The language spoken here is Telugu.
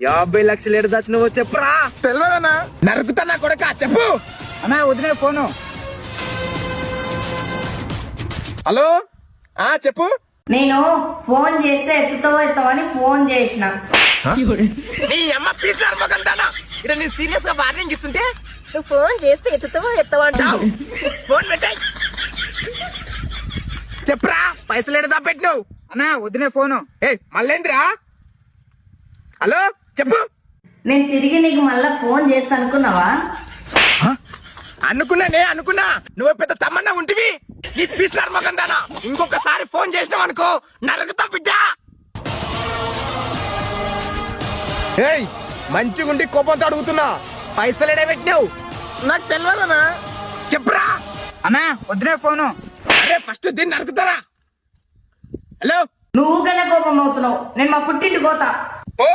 50 లక్షలు ఏడు దాచినవో చెప్పురా. తెలియదన్నా, నరుకుతా నా కొడుక. చెప్పు అన్నా వదిలే ఫోను. హలో, చెప్పు. నేను ఫోన్ చేస్తే ఎత్తుతావో ఎత్తవని ఫోన్ చేసిన. నీ అమ్మ పీసారు మగందానా. ఇక్కడ నేను సీరియస్ గా వార్నింగ్ ఇస్తుంటే నువ్వు ఫోన్ చేసి ఎత్తుతావో ఎత్తవంటావు. ఫోన్ పెట్టాయి. చెప్పరా, పైసలు ఏడు దాపెట్టినావు? అన్నా వదిలే ఫోను. మళ్ళేంద్రా? హలో చెప్పు. నేను తిరిగి నీకు మళ్ళా ఫోన్ చేస్తా అనుకున్నావా? అనుకున్నా నువ్వు పెద్ద తమ్మన్నా ఉంటివి. నీ పీసారు మగందానా, ఇంకొకసారి ఫోన్ చేసినావు అనుకో నరకుతా బిడ్డ. మంచిగుండి కోపంతో అడుగుతున్నా, పైసలు ఏడే పెట్టినావు? నాకు తెలియదనా. చెప్పరా. అన్నా వదిలే ఫోను. అరే ఫస్ట్ దీన్ని నరుకుతారా. హలో, నువ్వు కన్నా కోపం అవుతున్నావు. నేను మా పుట్టింటి కోతా. ఓ